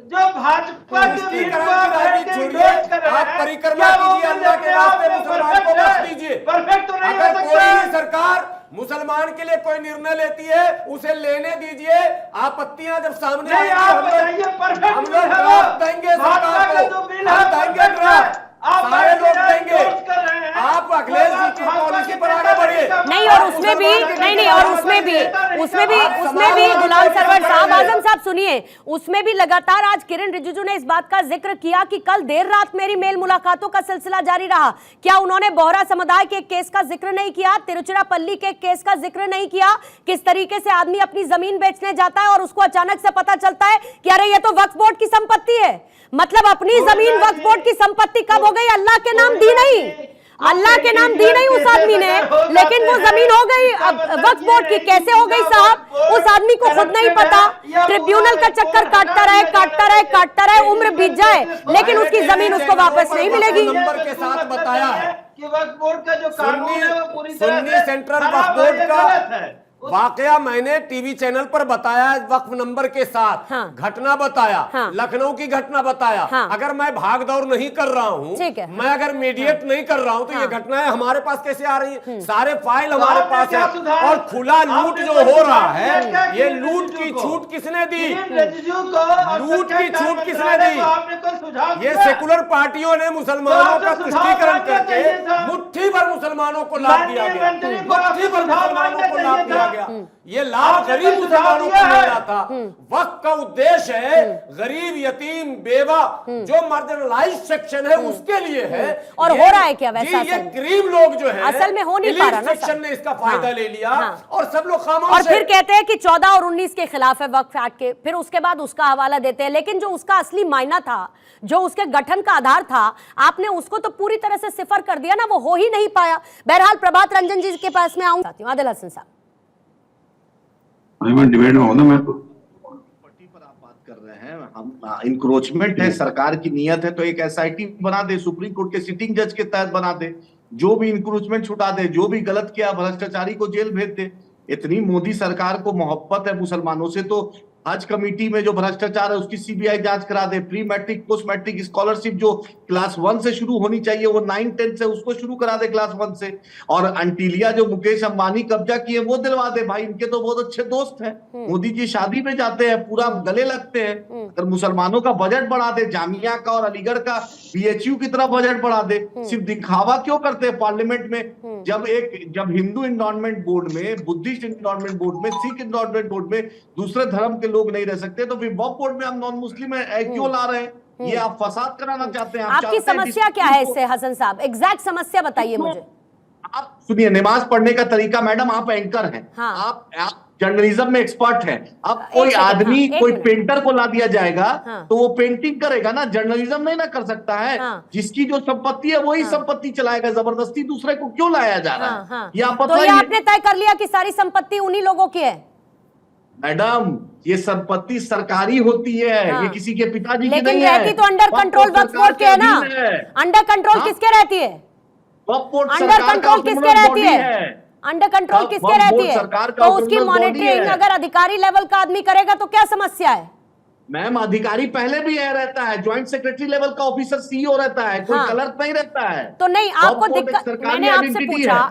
जो भाजपा
छोड़िए, आप परिक्रमा कीजिए, अल्लाह के रास्ते मुसलमान को बख्श दीजिए। अगर कोई सरकार मुसलमान के लिए कोई निर्णय लेती है उसे लेने दीजिए, आपत्तियां जब सामने आएंगी हम लोग ड्राफ्ट देंगे सरकार को, हम देंगे ड्राफ्ट, सारे लोग देंगे, आप अखिलेश जी की पॉलिसी पर आगे बढ़िए।
नहीं और उसमें भी नहीं और उसमें भी गुलाम सरवर साहब, आजम साहब सुनिए, उसमें भी लगातार आज किरण रिजिजू ने इस बात का जिक्र किया कि कल देर रात मेरी मेल मुलाकातों का सिलसिला जारी रहा। क्या उन्होंने बोहरा समुदाय के केस का जिक्र नहीं किया, तिरुचिरापल्ली के केस का जिक्र नहीं किया, किस तरीके से आदमी अपनी जमीन बेचने जाता है और उसको अचानक से पता चलता है कि अरे ये तो वक्फ बोर्ड की संपत्ति है, मतलब अपनी जमीन वक्फ बोर्ड की संपत्ति कब हो गई? अल्लाह के नाम दी नहीं, अल्लाह के नाम दी नहीं उस आदमी ने, लेकिन वो जमीन हो गई वक्फ बोर्ड की। कैसे हो गई साहब, उस आदमी को खुद नहीं पता, ट्रिब्यूनल का चक्कर काटता रहे, उम्र बीत जाए, लेकिन उसकी जमीन उसको वापस नहीं मिलेगी।
नंबर के साथ बताया है
कि वक्फ बोर्ड का जो कानून है वो पूरी तरह
सुन्नी सेंट्रल वक्फ बोर्ड का वाकया मैंने टीवी चैनल पर बताया, वक्फ नंबर के साथ घटना बताया, लखनऊ की घटना बताया। अगर मैं भाग दौड़ नहीं कर रहा हूँ, मैं अगर मीडिएट नहीं कर रहा हूँ तो ये घटनाएं हमारे पास कैसे आ रही है? सारे फाइल हमारे पास है और खुला लूट जो हो रहा है, ये लूट की छूट किसने दी? लूट की छूट किसने दी? ये सेकुलर पार्टियों ने मुसलमानों का तुष्टीकरण करके मुट्ठी भर मुसलमानों को लाभ दिया गया, मुट्ठी भर मुसलमानों को लाभ दिया गया। ये लाभ गरीब मुसलमानों को मिल रहा था। वक्फ का उद्देश्य है गरीब, यतीम, बेवा, जो मार्जिनलाइज्ड सेक्शन है उसके लिए है।
और हो रहा है क्या वैसा?
ये गरीब लोग जो है
असल में हो नहीं पा रहा ना,
सेक्शन ने इसका फायदा ले लिया और सब लोग खामोश
और फिर कहते हैं कि 14 और 19 के खिलाफ है वक्फ एक्ट के, फिर उसके बाद उसका हवाला देते हैं, लेकिन जो उसका असली मायना था, जो उसके गठन का आधार था, आपने उसको तो पूरी तरह से सिफर कर दिया ना, वो हो ही नहीं पाया। बहरहाल प्रभात रंजन जी के पास में आऊं, आदिल हसन साहब
डिबेट में होना, मैं तो
प्रॉपर्टी पर आप बात कर रहे हैं, हम इंक्रोचमेंट है, सरकार की नियत है तो एक एसआईटी बना दे, सुप्रीम कोर्ट के सिटिंग जज के तहत बना दे, जो भी इंक्रोचमेंट छुटा दे, जो भी गलत किया भ्रष्टाचारी को जेल भेज दे। इतनी मोदी सरकार को मोहब्बत है मुसलमानों से तो हज कमेटी में जो भ्रष्टाचार है उसकी सीबीआई जांच करा दे, pre matric post matric scholarship जो क्लास 1 से शुरू होनी चाहिए वो 9-10 से उसको शुरू करा दे क्लास 1 से, और अंटिलिया जो मुकेश अंबानी कब्जा किए वो दिलवा दे। भाई इनके तो बहुत अच्छे दोस्त हैं, मोदी जी शादी में जाते हैं, पूरा गले लगते हैं। अगर मुसलमानों का बजट बढ़ा दे, जामिया का और अलीगढ़ का बीएचयू की तरह बजट बढ़ा दे, सिर्फ दिखावा क्यों करते हैं पार्लियामेंट में? जब हिंदू एनवायरमेंट बोर्ड में, बुद्धिस्ट एनवायरमेंट बोर्ड में, सिख एनवायरमेंट बोर्ड में दूसरे धर्म के लोग नहीं रह सकते, तो फिर वक्फ बोर्ड में हम नॉन मुस्लिम क्यों ला रहे हैं? ये आप फसाद कराना चाहते हैं।
आपकी समस्या क्या है इससे हसन साहब? एग्जैक्ट समस्या बताइए मुझे।
आप सुनिए, नमाज पढ़ने का तरीका, मैडम आप एंकर हैं, आप जर्नलिज्म में एक्सपर्ट हैं। अब कोई आदमी, कोई पेंटर को ला दिया जाएगा तो वो पेंटिंग करेगा ना, जर्नलिज्म नहीं ना कर सकता है। जिसकी जो संपत्ति है वही संपत्ति चलाएगा, जबरदस्ती दूसरे को क्यों लाया जा रहा है? ये आप
तो ये आपने तय कर लिया कि सारी संपत्ति उन्हीं लोगों की है?
मैडम ये संपत्ति सरकारी होती है, ये किसी के पिताजी की नहीं है।
लेकिन रहती तो अंडर कंट्रोल वक्फ बोर्ड के है ना। अंडर कंट्रोल किसके रहती है?
वक्फ बोर्ड
अंडर कंट्रोल किसके रहती है? अंडर कंट्रोल किसके रहती है? तो उसकी मॉनिटरिंग अगर अधिकारी लेवल का आदमी करेगा तो क्या समस्या है?
मैम अधिकारी पहले भी रहता है, ज्वाइंट सेक्रेटरी लेवल का ऑफिसर सीईओ रहता है, कोई क्लर्क नहीं रहता है।
तो नहीं, आपको दिक्कत,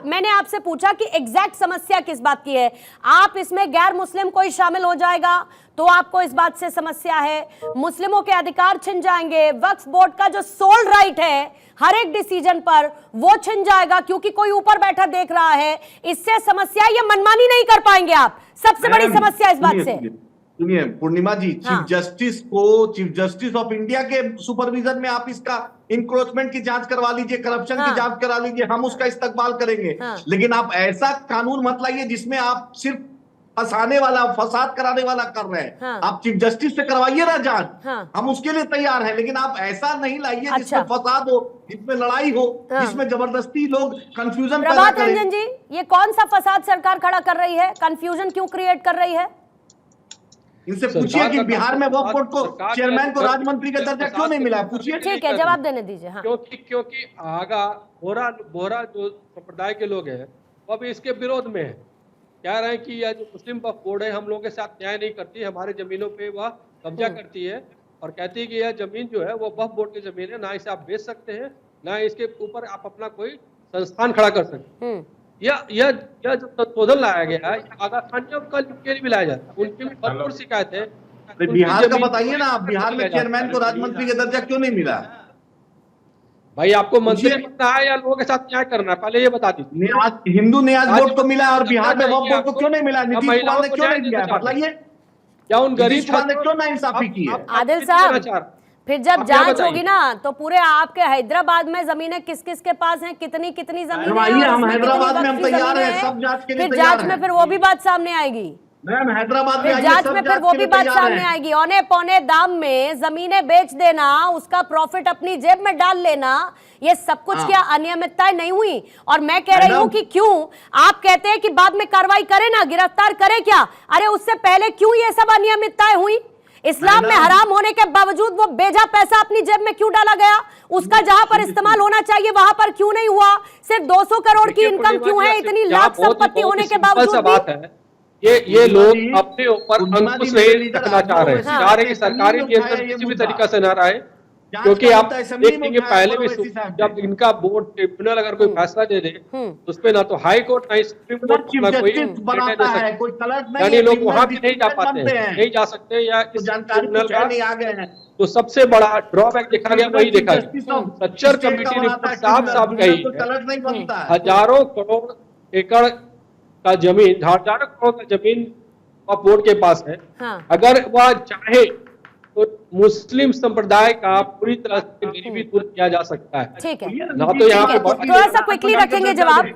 मैंने आपसे पूछा कि एग्जैक्ट समस्या किस बात की है? आप इसमें गैर मुस्लिम कोई शामिल हो जाएगा तो आपको इस बात से समस्या है, मुस्लिमों के अधिकार छिन जाएंगे, वक्फ बोर्ड का जो सोल राइट है हर एक डिसीजन पर वो छिन जाएगा क्योंकि कोई ऊपर बैठा देख रहा है, इससे समस्या, ये मनमानी नहीं कर पाएंगे आप। सबसे बड़ी समस्या इस बात से
सुनिए पूर्णिमा जी,
हाँ।
चीफ जस्टिस ऑफ इंडिया के सुपरविजन में आप इसका इंक्रोचमेंट की जांच करवा लीजिए, करप्शन
हाँ।
की जांच करा लीजिए, हम उसका इस्तकबाल करेंगे।
हाँ।
लेकिन आप ऐसा कानून मत लाइए जिसमें आप सिर्फ फंसाने वाला, फसाद कराने वाला कर रहे हैं।
हाँ।
आप चीफ जस्टिस से करवाइए ना जांच,
हाँ।
हम उसके लिए तैयार हैं, लेकिन आप ऐसा नहीं लाइए
अच्छा।
जिसमें फसाद हो, जिसमें लड़ाई हो,
हाँ।
जिसमें जबरदस्ती लोग कंफ्यूजन पैदा
प्रभात
करें।
रंजन जी, ये कौन सा फसाद सरकार खड़ा कर रही है? कंफ्यूजन क्यों क्रिएट कर रही है?
इनसे पूछिए कि बिहार में वक्फ बोर्ड को चेयरमैन को राज्य मंत्री का दर्जा क्यों नहीं मिला, पूछिए।
ठीक है, जवाब देने दीजिए। हाँ।
क्योंकि आगा बोहरा जो संप्रदाय के लोग हैं वो अभी इसके विरोध में है, कह रहे हैं कि यह जो मुस्लिम वक्फ बोर्ड है हम लोगों के साथ न्याय नहीं करती, हमारे जमीनों पे वह कब्जा करती है और कहती है कि यह जमीन जो है वो वक्फ बोर्ड की जमीन है, ना इसे आप बेच सकते हैं, ना इसके ऊपर आप अपना कोई संस्थान खड़ा कर सकते हैं। यह जो संशोधन लाया गया है आगा खान कल के लिए भी लाया जाता है, उनकी भी भरपूर शिकायत है।
बिहार का बताइए ना, आप बिहार में चेयरमैन को राज्य मंत्री का दर्जा क्यों नहीं मिला?
भाई आपको मंत्री बनना है या लोगों के साथ न्याय करना है, पहले ये बता दीजिए।
हिंदू न्याय बोर्ड को मिला और बिहार में वक्फ बोर्ड को क्यों नहीं मिला? नीतीश कुमार ने क्यों नहीं दिया, बताइए।
क्या उन गरीब
नीतीश कुमार ने क्यों नाइंसाफी की है?
आदिल साहब, फिर जब जांच होगी ना तो पूरे आपके हैदराबाद में जमीनें किस किस के पास हैं, कितनी कितनी जमीनें हैं,
हम
उसमें
हैदराबाद
कितनी
में हम
वक्फी
तैयार
जमीनें
हैं, सब जांच के लिए
फिर
तैयार
जांच में
हैं।
फिर वो भी बात सामने आएगी।
मैम हैदराबाद में
फिर जांच में फिर वो भी बात सामने आएगी। औने पौने दाम में जमीनें बेच देना, उसका प्रॉफिट अपनी जेब में डाल लेना, ये सब कुछ क्या अनियमितताएं नहीं हुई? और मैं कह रही हूं कि क्यों आप कहते हैं कि बाद में कार्रवाई करें ना, गिरफ्तार करें क्या? अरे उससे पहले क्यों ये सब अनियमितताएं हुई? इस्लाम में हराम होने के बावजूद वो बेजा पैसा अपनी जेब में क्यों डाला गया? उसका जहां पर इस्तेमाल होना चाहिए वहां पर क्यों नहीं हुआ? सिर्फ 200 करोड़ की इनकम क्यों है, इतनी लाख संपत्ति होने के बावजूद भी?
ये लोग अपने ऊपर अंकुश नहीं रखना चाह रहे हैं, चाह रहे हैं कि सरकारी नियंत्रण किसी भी तरीका से न रहे, क्योंकि आप देखेंगे पहले भी जब इनका बोर्ड ट्रिब्यूनल अगर कोई फैसला दे दे तो उस पे ना तो हाई कोर्ट ना सुप्रीम कोर्ट ना कोई यानी लोग वहां भी नहीं जा पाते हैं, नहीं जा सकते, या इस ट्रिब्यूनल का तो सबसे बड़ा ड्रॉबैक देखा गया वही देखा गया। सच्चर कमेटी रिपोर्ट साफ कही है, हजारों करोड़ एकड़ का जमीन, हजारों करोड़ का जमीन बोर्ड के पास है।
हाँ।
अगर वह चाहे तो मुस्लिम संप्रदाय का पूरी तरह से गरीबी दूर किया जा सकता है।
ठीक है,
ना तो यहाँ पे
थोड़ा सा क्विकली रखेंगे जवाब।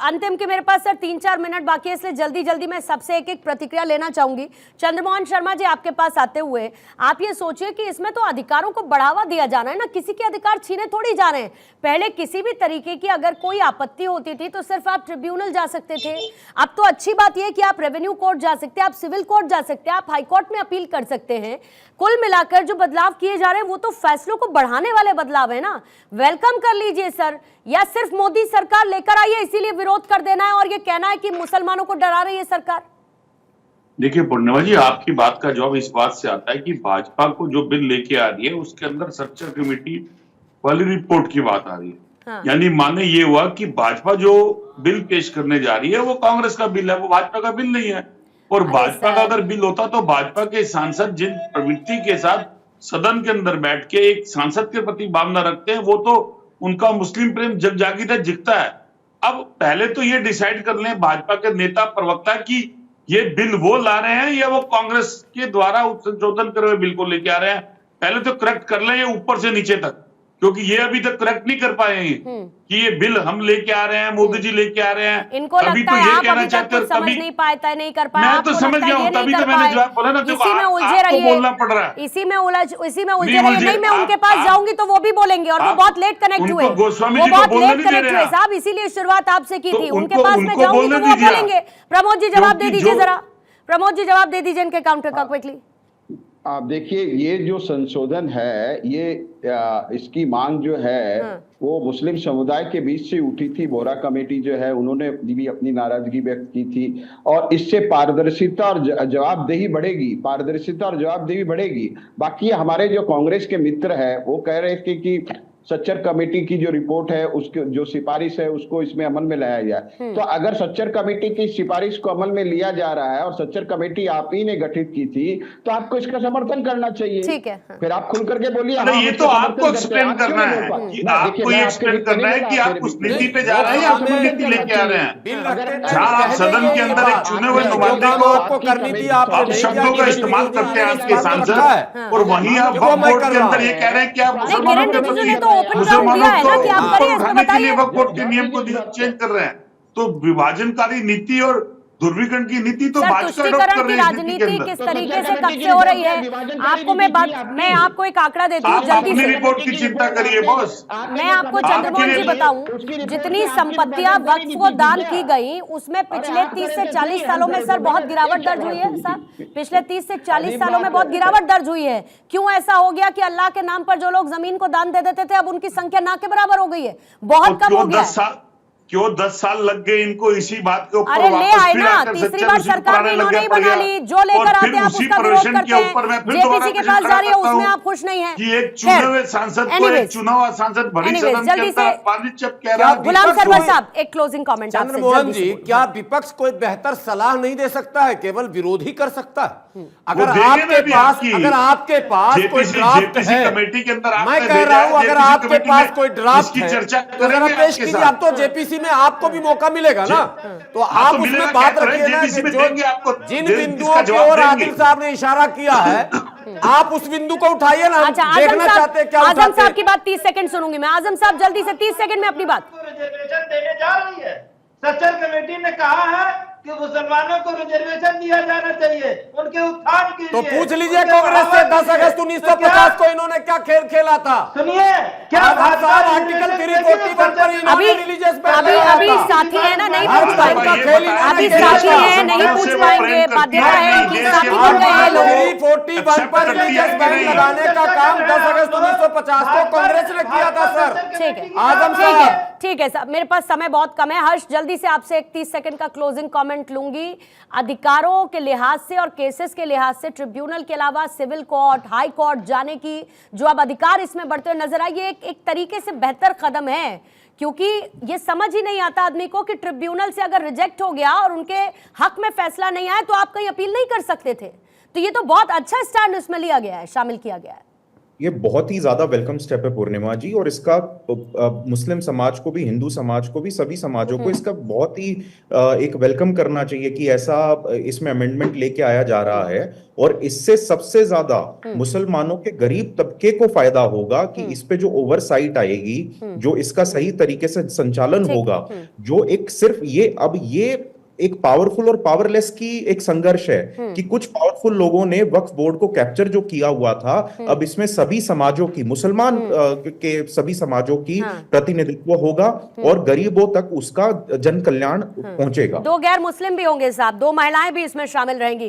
अंतिम के मेरे पास सर 3-4 मिनट बाकी है, इसलिए जल्दी जल्दी मैं सबसे एक एक प्रतिक्रिया लेना चाहूंगी। चंद्रमोहन शर्मा जी, आपके पास आते हुए आप ये सोचिए कि इसमें तो अधिकारों को बढ़ावा दिया जाना है ना, किसी के अधिकार छीने थोड़ी जा रहे हैं। पहले किसी भी तरीके की अगर कोई आपत्ति होती थी तो सिर्फ आप ट्रिब्यूनल जा सकते थे, अब तो अच्छी बात यह कि आप रेवेन्यू कोर्ट जा सकते हैं, आप सिविल कोर्ट जा सकते हैं, आप हाई कोर्ट में अपील कर सकते हैं। कुल मिलाकर जो बदलाव किए जा रहे हैं वो तो फैसलों को बढ़ाने वाले बदलाव है ना, वेलकम कर लीजिए सर। या सिर्फ मोदी सरकार लेकर आई है इसीलिए विरोध कर देना है और ये कहना है कि मुसलमानों को डरा रही है सरकार?
देखिए पूर्णिमा जी, आपकी बात का जवाब इस बात से आता है कि भाजपा को जो बिल लेके आ रही है उसके अंदर सच्चर कमेटी वाली रिपोर्ट की बात आ रही है।
हाँ।
यानी माने ये हुआ कि भाजपा जो बिल पेश करने जा रही है वो कांग्रेस का बिल है, वो भाजपा का बिल नहीं है। और भाजपा का अगर बिल होता तो भाजपा के सांसद जिन प्रवृत्ति के साथ सदन के अंदर बैठ के एक सांसद के प्रति भावना रखते हैं, वो तो उनका मुस्लिम प्रेम जग जागी तक दिखता है। अब पहले तो ये डिसाइड कर लें भाजपा के नेता प्रवक्ता कि ये बिल वो ला रहे हैं या वो कांग्रेस के द्वारा संशोधन करे हुए बिल को लेके आ रहे हैं। पहले तो करेक्ट कर लें ये ऊपर से नीचे तक, क्योंकि ये अभी तक करेक्ट नहीं कर पाए हैं कि ये बिल हम लेके आ रहे हैं, मोदी जी लेके आ रहे हैं।
इनको लगता है आप अभी तक कुछ समझ नहीं पाए, तय नहीं कर पाए।
मैं तो समझ गया हूं, तभी तो मैंने जवाब बोला ना,
इसी में उलझे रहिए,
बोलना पड़ रहा है,
इसी में उलझे रहिए। नहीं, मैं उनके पास जाऊंगी तो वो भी बोलेंगे और वो बहुत लेट कनेक्ट हुए, वो बहुत लेट कनेक्ट हुए साहब, इसीलिए शुरुआत आपसे की थी। उनके पास मैं जाऊंगी तो वो बोलेंगे। प्रमोद जी जवाब दे दीजिए जरा, प्रमोद जी जवाब दे दीजिए इनके काउंटर का क्विकली।
आप देखिए, ये जो संशोधन है, ये इसकी मांग जो है वो मुस्लिम समुदाय के बीच से उठी थी। बोहरा कमेटी जो है उन्होंने भी अपनी नाराजगी व्यक्त की थी, और इससे पारदर्शिता और जवाबदेही बढ़ेगी, पारदर्शिता और जवाबदेही बढ़ेगी। बाकी हमारे जो कांग्रेस के मित्र हैं वो कह रहे थे कि सच्चर कमेटी की जो रिपोर्ट है, उसके जो सिफारिश है, उसको इसमें अमल में लाया जाए। तो अगर सच्चर कमेटी की सिफारिश को अमल में लिया जा रहा है और सच्चर कमेटी आप ही ने गठित की थी, तो आपको इसका समर्थन करना चाहिए।
ठीक है,
फिर आप खुल करके बोलिए।
अरे ये तो आपको एक्सप्लेन करना है कि आपको ये एक्सप्लेन करना है कि आप उस नीति पे जा रहे हैं या आप कोई नीति लेके आ रहे हैं। जहां आप सदन के अंदर एक चुने हुए नुमाइंदे को आप शब्दों का इस्तेमाल करते हैं आपके सांसद, और वहीं आप वक्फ बोर्ड के अंदर ये कह रहे हैं कि आप मुसलमानों के प्रति खाने के लिए वक्फ बोर्ड के नियम को चेंज कर रहे हैं। तो विभाजनकारी नीति और ध्रुवीकरण की नीति तो भाजपा अडॉप्ट
तुष्टीकरण
कर
की
रही है।
राजनीति किस तरीके से कब से हो रही है, आपको मैं आपको एक आंकड़ा देती हूँ
आप
जल्दी
अपनी
से।
रिपोर्ट की चिंता करिए बॉस।
मैं आपको चंद्रमोहन जी बताऊं, जितनी संपत्तियां वक्फ को दान की गई उसमें पिछले 30 से 40 सालों में सर बहुत गिरावट दर्ज हुई है। सर पिछले 30 से 40 सालों में बहुत गिरावट दर्ज हुई है। क्यों ऐसा हो गया कि अल्लाह के नाम पर जो लोग जमीन को दान दे देते थे, अब उनकी संख्या ना के बराबर हो गई है, बहुत कम हो गया है।
क्यों 10 साल लग गए इनको इसी बात के ऊपर
अरे ले
वापस
आए
फिर
ना,
आकर
तीसरी
सच्चर
बार
उसी
सरकार ने
पुराने
इन्होंने ही
लगे
बना
पड़
ली,
गया।
जो लेकर
और
आते
फिर
हैं आप
उसी
उसका विरोध
प्रश्न
करते
के ऊपर मैं
हैं।
फिर दोबारा
जेपीसी के
प्रश्न
पास जा रही है,
करता
उसमें
हूं
आप खुश नहीं है
कि एक चुने हुए सांसद को एक चुना हुआ सांसद भरी सदन के अंदर अपमानित जब कह रहा है।
गुलाम सरवर साहब एक क्लोजिंग कमेंट
चंद्रमोहन जी, क्या विपक्ष कोई बेहतर सलाह नहीं दे सकता है, केवल विरोध ही कर सकता है? अगर आपके पास कोई ड्राफ्ट है,
कमेटी के अंदर
मैं कह रहा हूं अगर आपके पास कोई ड्राफ्ट है तो जरा पेश कीजिए। अब तो जेपीसी में आपको भी मौका मिलेगा ना, तो आप उसमें बात रखिए ना कि जो जिन बिंदुओं की ओर आदिल साहब ने इशारा किया है, आप उस बिंदु को उठाइए ना।
अच्छा,
देखना चाहते हैं क्या
आजम साहब की बात 30 सेकंड सुनूंगी मैं। आजम साहब जल्दी से 30 सेकंड में अपनी बात।
रिजर्वेशन देने जा रही है। सच्चर कमेटी ने कहा है कि मुसलमानों को रिजर्वेशन दिया जाना चाहिए उनके उत्थान के लिए।
तो पूछ लीजिए कांग्रेस से 10 अगस्त 1950 को इन्होंने क्या खेल खेला था।
सुनिए क्या
आर्टिकल 341 पर
अभी साथी है ना, नहीं पूछ पाएंगे। अभी साथी है, नहीं पूछ पाएंगे। बाध्यता है कि साथी बन गए हैं लोग।
341 पर रिलीजियस बैंड लगाने का काम 10 अगस्त 1950 को कांग्रेस ने किया था सर।
ठीक है
आजम
ठीक है
साहब,
ठीक है सर, मेरे पास समय बहुत कम है। हर्ष जल्दी से आपसे एक 30 सेकंड का क्लोजिंग कमेंट लूंगी। अधिकारों के लिहाज से और केसेस के लिहाज से ट्रिब्यूनल के अलावा सिविल कोर्ट, हाई कोर्ट जाने की जो अब अधिकार इसमें बढ़ते हुए नजर आए, ये एक तरीके से बेहतर कदम है, क्योंकि ये समझ ही नहीं आता आदमी को कि ट्रिब्यूनल से अगर रिजेक्ट हो गया और उनके हक में फैसला नहीं आया तो आप कहीं अपील नहीं कर सकते थे। तो ये तो बहुत अच्छा स्टैंड इसमें लिया गया है, शामिल किया गया है।
ये बहुत ही ज्यादा वेलकम स्टेप है पूर्णिमा जी, और इसका मुस्लिम समाज को भी, हिंदू समाज को भी, सभी समाजों को इसका बहुत ही एक वेलकम करना चाहिए कि ऐसा इसमें अमेंडमेंट लेके आया जा रहा है। और इससे सबसे ज्यादा मुसलमानों के गरीब तबके को फायदा होगा कि इस पे जो ओवरसाइट आएगी, जो इसका सही तरीके से संचालन होगा, जो एक सिर्फ ये अब ये एक पावरफुल और पावरलेस की एक संघर्ष है कि कुछ पावरफुल लोगों ने वक्फ बोर्ड को कैप्चर जो किया हुआ था, अब इसमें सभी समाजों की, मुसलमान के सभी समाजों की प्रतिनिधित्व होगा और गरीबों तक उसका जन कल्याण पहुंचेगा।
2 गैर मुस्लिम भी होंगे साहब, 2 महिलाएं भी इसमें शामिल रहेंगी।